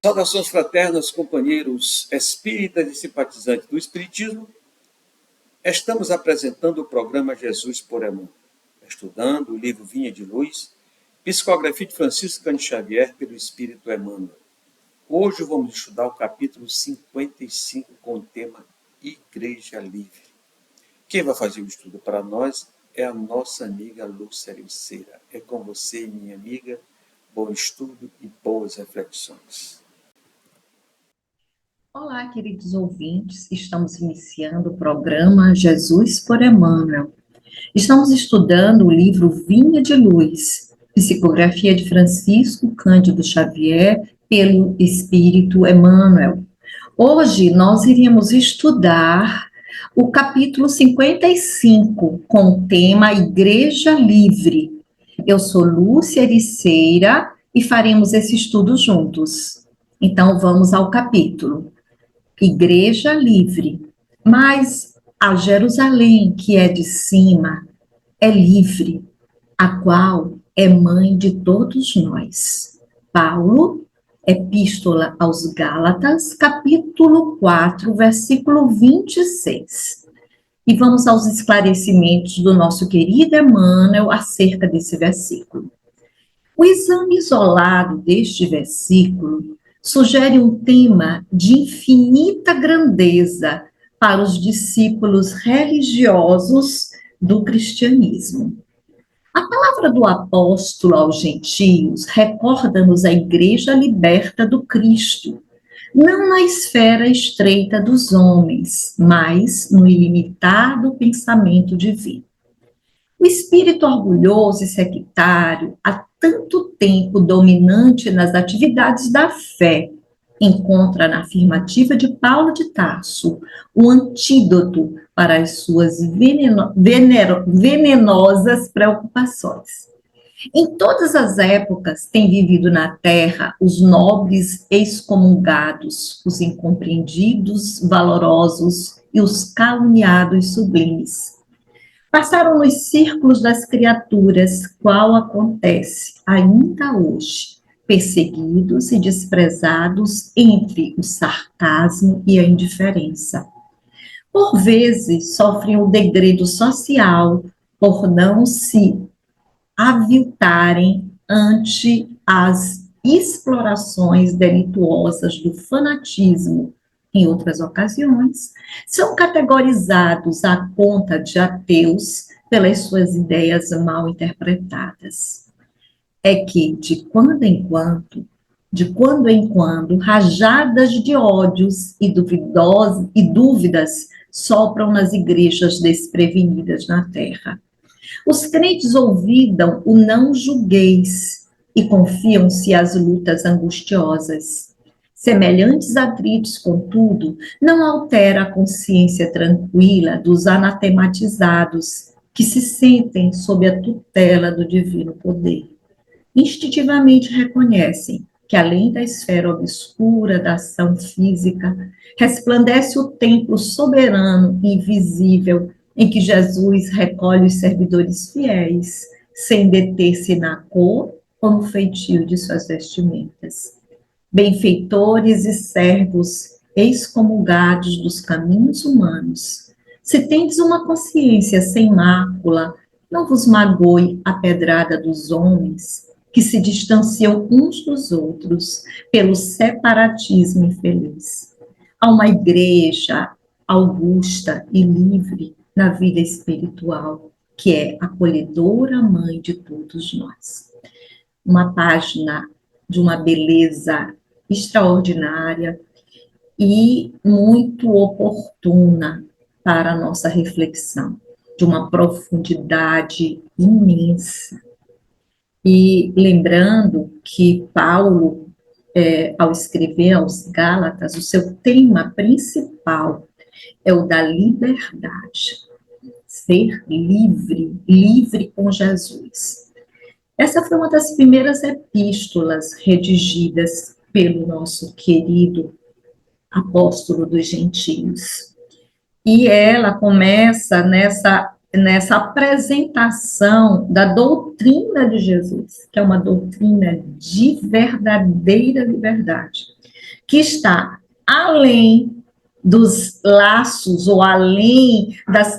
Saudações fraternas, companheiros espíritas e simpatizantes do Espiritismo. Estamos apresentando o programa Jesus por Emmanuel, estudando o livro Vinha de Luz, psicografia de Francisco Cândido Xavier pelo Espírito Emmanuel. Hoje vamos estudar o capítulo 55 com o tema Igreja Livre. Quem vai fazer o estudo para nós é a nossa amiga Lúcia Ericeira. É com você, minha amiga. Bom estudo e boas reflexões. Olá, queridos ouvintes, estamos iniciando o programa Jesus por Emmanuel. Estamos estudando o livro Vinha de Luz, psicografia de Francisco Cândido Xavier pelo Espírito Emmanuel. Hoje nós iremos estudar o capítulo 55, com o tema Igreja Livre. Eu sou Lúcia Ericeira e faremos esse estudo juntos. Então vamos ao capítulo. Igreja livre, mas a Jerusalém que é de cima é livre, a qual é mãe de todos nós. Paulo, Epístola aos Gálatas, capítulo 4, versículo 26. E vamos aos esclarecimentos do nosso querido Emmanuel acerca desse versículo. O exame isolado deste versículo sugere um tema de infinita grandeza para os discípulos religiosos do cristianismo. A palavra do apóstolo aos gentios recorda-nos a igreja liberta do Cristo, não na esfera estreita dos homens, mas no ilimitado pensamento divino. O espírito orgulhoso e sectário, há tanto tempo dominante nas atividades da fé, encontra na afirmativa de Paulo de Tarso o antídoto para as suas venenosas preocupações. Em todas as épocas tem vivido na terra os nobres excomungados, os incompreendidos valorosos e os caluniados sublimes. Passaram nos círculos das criaturas, qual acontece ainda hoje, perseguidos e desprezados entre o sarcasmo e a indiferença. Por vezes, sofrem o degredo social por não se aviltarem ante as explorações delituosas do fanatismo. Em outras ocasiões, são categorizados à conta de ateus pelas suas ideias mal interpretadas. É que, de quando em quando, rajadas de ódios e dúvidas sopram nas igrejas desprevenidas na terra. Os crentes ouvidam o não julgueis e confiam-se às lutas angustiosas. Semelhantes atritos, contudo, não altera a consciência tranquila dos anatematizados que se sentem sob a tutela do divino poder. Instintivamente reconhecem que, além da esfera obscura da ação física, resplandece o templo soberano e invisível em que Jesus recolhe os servidores fiéis, sem deter-se na cor ou no feitio de suas vestimentas. Benfeitores e servos excomungados dos caminhos humanos, se tendes uma consciência sem mácula, não vos magoe a pedrada dos homens, que se distanciam uns dos outros pelo separatismo infeliz. Há uma igreja augusta e livre na vida espiritual, que é acolhedora mãe de todos nós. Uma página de uma beleza extraordinária e muito oportuna para a nossa reflexão, de uma profundidade imensa. E lembrando que Paulo, ao escrever aos Gálatas, o seu tema principal é o da liberdade, ser livre, livre com Jesus. Essa foi uma das primeiras epístolas redigidas pelo nosso querido apóstolo dos gentios. E ela começa nessa apresentação da doutrina de Jesus, que é uma doutrina de verdadeira liberdade. que está além dos laços ou além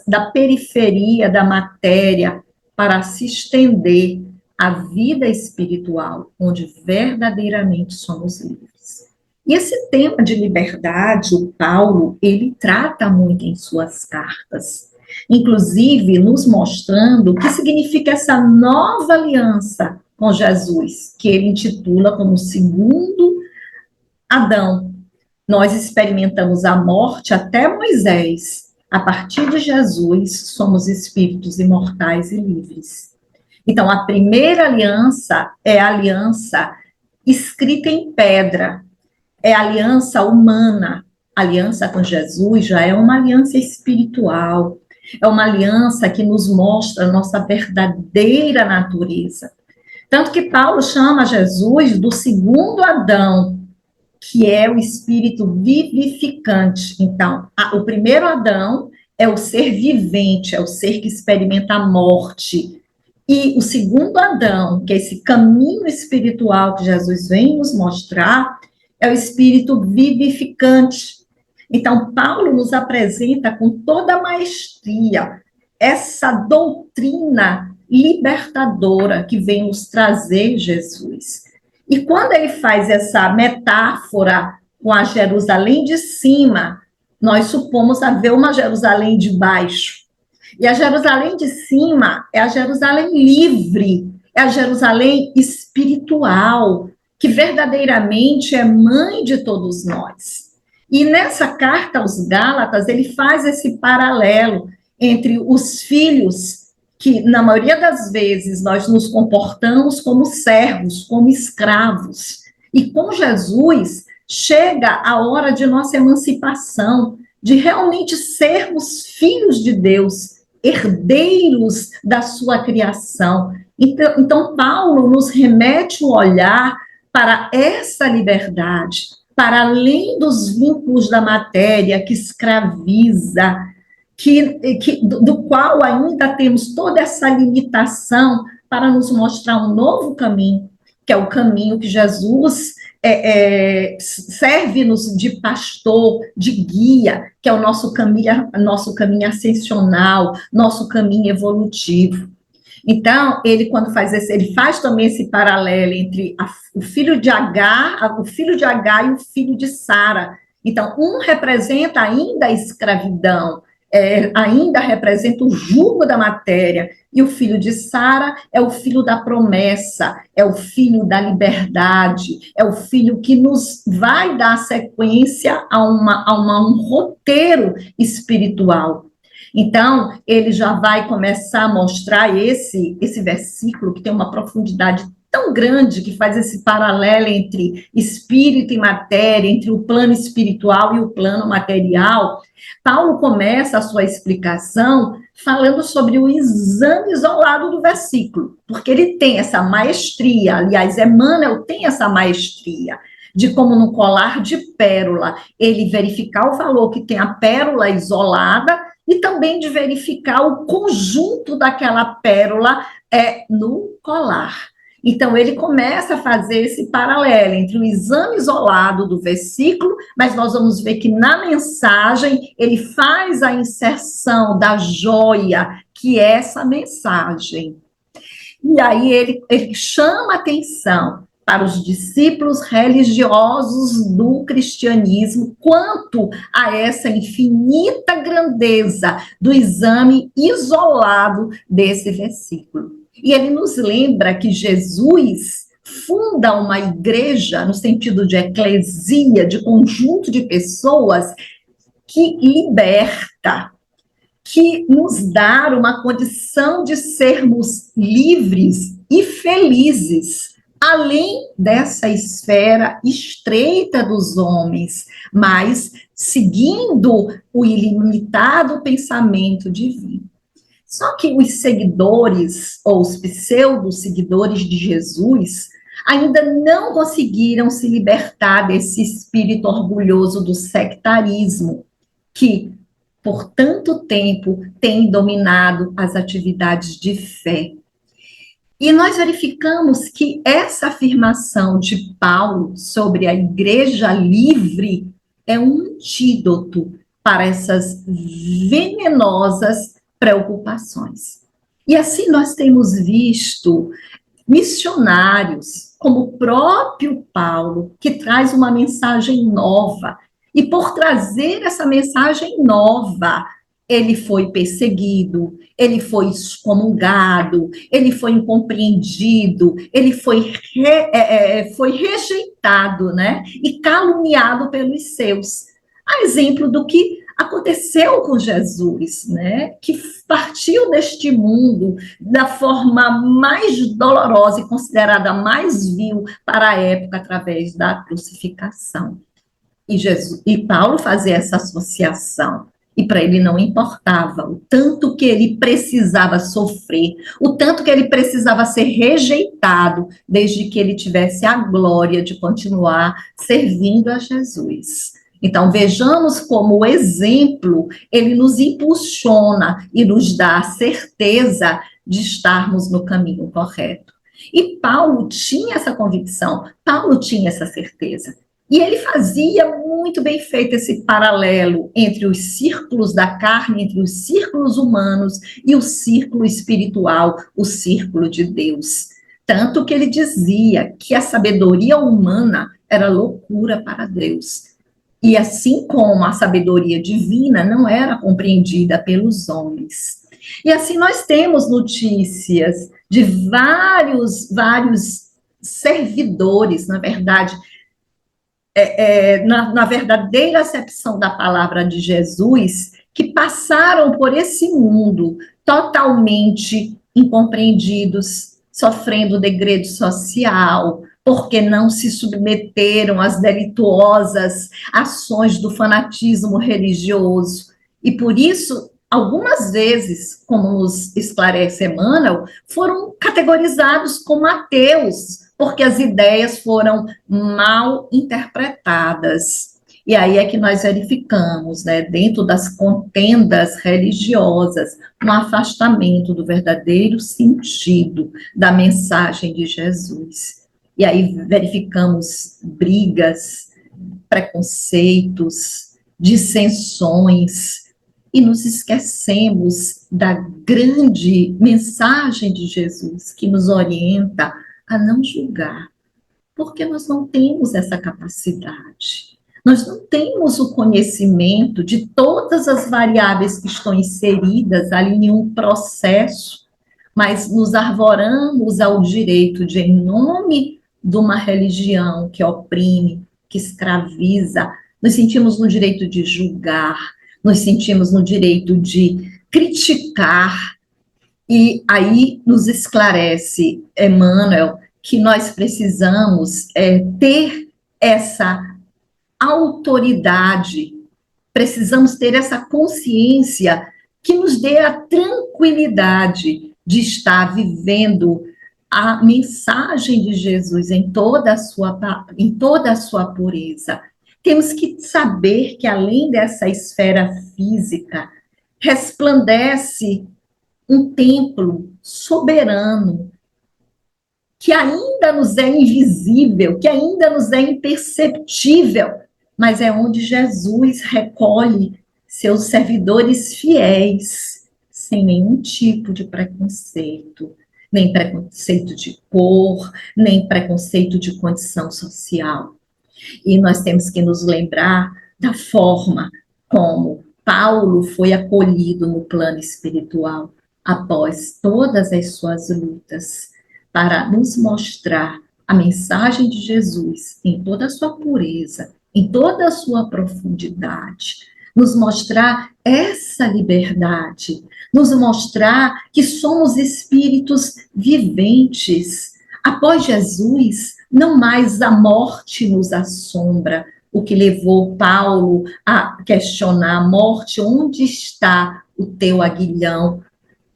da periferia da matéria para se estender à vida espiritual, onde verdadeiramente somos livres. E esse tema de liberdade, o Paulo, ele trata muito em suas cartas, inclusive nos mostrando o que significa essa nova aliança com Jesus, que ele intitula como segundo Adão. Nós experimentamos a morte até Moisés. A partir de Jesus, somos espíritos imortais e livres. Então, a primeira aliança é a aliança escrita em pedra, é a aliança humana. A aliança com Jesus já é uma aliança espiritual, é uma aliança que nos mostra a nossa verdadeira natureza. Tanto que Paulo chama Jesus do segundo Adão, que é o espírito vivificante. Então, o primeiro Adão é o ser vivente, é o ser que experimenta a morte. E o segundo Adão, que é esse caminho espiritual que Jesus vem nos mostrar, é o espírito vivificante. Então, Paulo nos apresenta com toda a maestria essa doutrina libertadora que vem nos trazer Jesus. E quando ele faz essa metáfora com a Jerusalém de cima, nós supomos haver uma Jerusalém de baixo. E a Jerusalém de cima é a Jerusalém livre, é a Jerusalém espiritual, que verdadeiramente é mãe de todos nós. E nessa carta aos Gálatas, ele faz esse paralelo entre os filhos, que na maioria das vezes nós nos comportamos como servos, como escravos. E com Jesus chega a hora de nossa emancipação, de realmente sermos filhos de Deus, herdeiros da sua criação. Então Paulo nos remete o olhar para essa liberdade, para além dos vínculos da matéria que escraviza, do qual ainda temos toda essa limitação, para nos mostrar um novo caminho, que é o caminho que Jesus serve-nos de pastor, de guia, que é o nosso caminho ascensional, nosso caminho evolutivo. Então, ele, quando faz ele faz também esse paralelo entre o filho de Agar e o filho de Sara. Então, um representa ainda a escravidão, ainda representa o jugo da matéria, e o filho de Sara é o filho da promessa, é o filho da liberdade, é o filho que nos vai dar sequência a um roteiro espiritual. Então, ele já vai começar a mostrar esse versículo, que tem uma profundidade tão grande, que faz esse paralelo entre espírito e matéria, entre o plano espiritual e o plano material. Paulo começa a sua explicação falando sobre o exame isolado do versículo, porque ele tem essa maestria, aliás, Emmanuel tem essa maestria, de como no colar de pérola, ele verificar o valor que tem a pérola isolada, e também de verificar o conjunto daquela pérola no colar. Então, ele começa a fazer esse paralelo entre o exame isolado do versículo, mas nós vamos ver que na mensagem ele faz a inserção da joia, que é essa mensagem. E aí ele chama atenção para os discípulos religiosos do cristianismo quanto a essa infinita grandeza do exame isolado desse versículo. E ele nos lembra que Jesus funda uma igreja, no sentido de eclesia, de conjunto de pessoas que liberta, que nos dá uma condição de sermos livres e felizes, além dessa esfera estreita dos homens, mas seguindo o ilimitado pensamento divino. Só que os seguidores, ou os pseudo-seguidores de Jesus, ainda não conseguiram se libertar desse espírito orgulhoso do sectarismo, que, por tanto tempo, tem dominado as atividades de fé. E nós verificamos que essa afirmação de Paulo sobre a igreja livre é um antídoto para essas venenosas preocupações. E assim nós temos visto missionários, como o próprio Paulo, que traz uma mensagem nova. E por trazer essa mensagem nova, ele foi perseguido, ele foi excomungado, ele foi incompreendido, ele foi rejeitado, né? E caluniado pelos seus. A exemplo do que aconteceu com Jesus, né? Que partiu deste mundo da forma mais dolorosa e considerada mais vil para a época através da crucificação. E Paulo fazia essa associação. E para ele não importava o tanto que ele precisava sofrer, o tanto que ele precisava ser rejeitado, desde que ele tivesse a glória de continuar servindo a Jesus. Então, vejamos como o exemplo, ele nos impulsiona e nos dá a certeza de estarmos no caminho correto. E Paulo tinha essa convicção, Paulo tinha essa certeza. E ele fazia muito bem feito esse paralelo entre os círculos da carne, entre os círculos humanos e o círculo espiritual, o círculo de Deus. Tanto que ele dizia que a sabedoria humana era loucura para Deus. E assim como a sabedoria divina não era compreendida pelos homens. E assim nós temos notícias de vários servidores, na verdade, na verdadeira acepção da palavra de Jesus, que passaram por esse mundo totalmente incompreendidos, sofrendo degredo social, porque não se submeteram às delituosas ações do fanatismo religioso. E por isso, algumas vezes, como nos esclarece Emmanuel, foram categorizados como ateus, porque as ideias foram mal interpretadas. E aí é que nós verificamos, né, dentro das contendas religiosas, um afastamento do verdadeiro sentido da mensagem de Jesus. E aí verificamos brigas, preconceitos, dissensões, e nos esquecemos da grande mensagem de Jesus, que nos orienta a não julgar, porque nós não temos essa capacidade. Nós não temos o conhecimento de todas as variáveis que estão inseridas ali em um processo, mas nos arvoramos ao direito de, em nome de uma religião que oprime, que escraviza, nos sentimos no direito de julgar, nos sentimos no direito de criticar, e aí nos esclarece Emmanuel que nós precisamos ter essa autoridade, precisamos ter essa consciência que nos dê a tranquilidade de estar vivendo a mensagem de Jesus em toda a sua pureza. Temos que saber que, além dessa esfera física, resplandece um templo soberano, que ainda nos é invisível, que ainda nos é imperceptível, mas é onde Jesus recolhe seus servidores fiéis, sem nenhum tipo de preconceito, nem preconceito de cor, nem preconceito de condição social. E nós temos que nos lembrar da forma como Paulo foi acolhido no plano espiritual após todas as suas lutas, para nos mostrar a mensagem de Jesus em toda a sua pureza, em toda a sua profundidade, nos mostrar essa liberdade, nos mostrar que somos espíritos viventes. Após Jesus, não mais a morte nos assombra, o que levou Paulo a questionar a morte: onde está o teu aguilhão?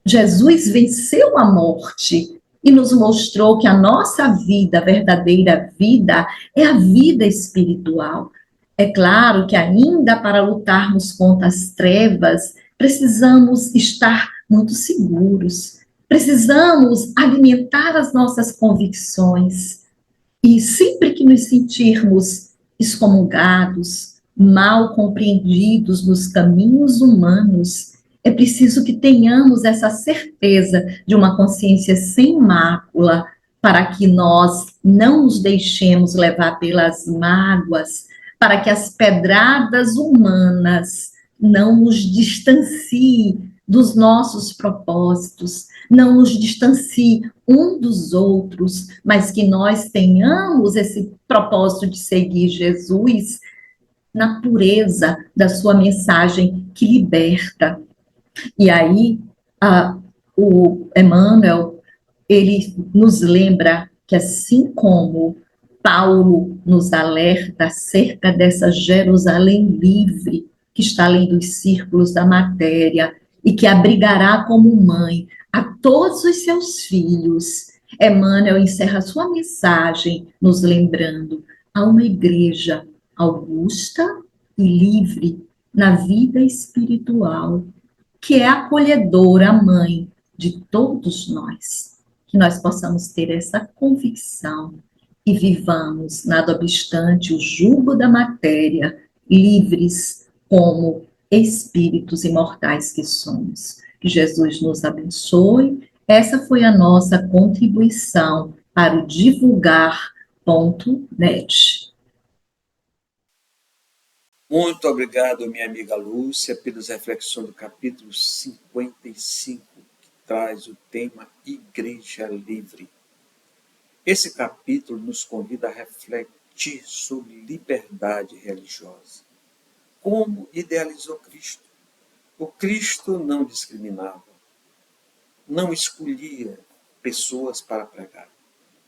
Jesus venceu a morte e nos mostrou que a nossa vida, a verdadeira vida, é a vida espiritual. É claro que ainda para lutarmos contra as trevas, precisamos estar muito seguros, Precisamos alimentar as nossas convicções. E sempre que nos sentirmos excomungados, mal compreendidos nos caminhos humanos, é preciso que tenhamos essa certeza de uma consciência sem mácula, para que nós não nos deixemos levar pelas mágoas, para que as pedradas humanas não nos distanciem dos nossos propósitos, não nos distancie um dos outros, mas que nós tenhamos esse propósito de seguir Jesus na pureza da sua mensagem que liberta. E aí, o Emmanuel, ele nos lembra que assim como Paulo nos alerta acerca dessa Jerusalém livre, que está além dos círculos da matéria, e que abrigará como mãe a todos os seus filhos, Emmanuel encerra sua mensagem nos lembrando a uma igreja augusta e livre na vida espiritual, que é acolhedora, mãe de todos nós. Que nós possamos ter essa convicção e vivamos, nada obstante o jugo da matéria, livres como espíritos imortais que somos. Que Jesus nos abençoe. Essa foi a nossa contribuição para o divulgar.net. Muito obrigado, minha amiga Lúcia, pelas reflexões do capítulo 55, que traz o tema Igreja Livre. Esse capítulo nos convida a refletir sobre liberdade religiosa. Como idealizou Cristo? O Cristo não discriminava, não escolhia pessoas para pregar.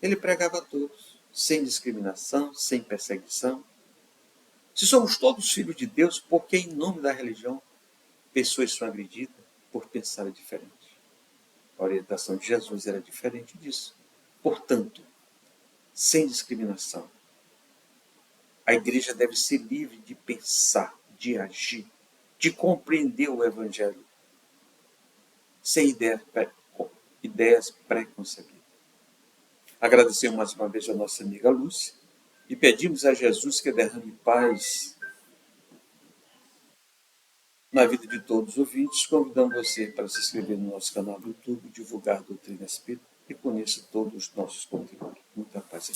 Ele pregava a todos, sem discriminação, sem perseguição. Se somos todos filhos de Deus, por que em nome da religião pessoas são agredidas por pensar diferente? A orientação de Jesus era diferente disso. Portanto, sem discriminação, a igreja deve ser livre de pensar, de agir, de compreender o Evangelho, sem ideias preconcebidas. Agradecemos mais uma vez a nossa amiga Lúcia e pedimos a Jesus que derrame paz na vida de todos os ouvintes. Convidamos você para se inscrever no nosso canal do YouTube, divulgar a doutrina espírita e conheça todos os nossos conteúdos. Muita paz e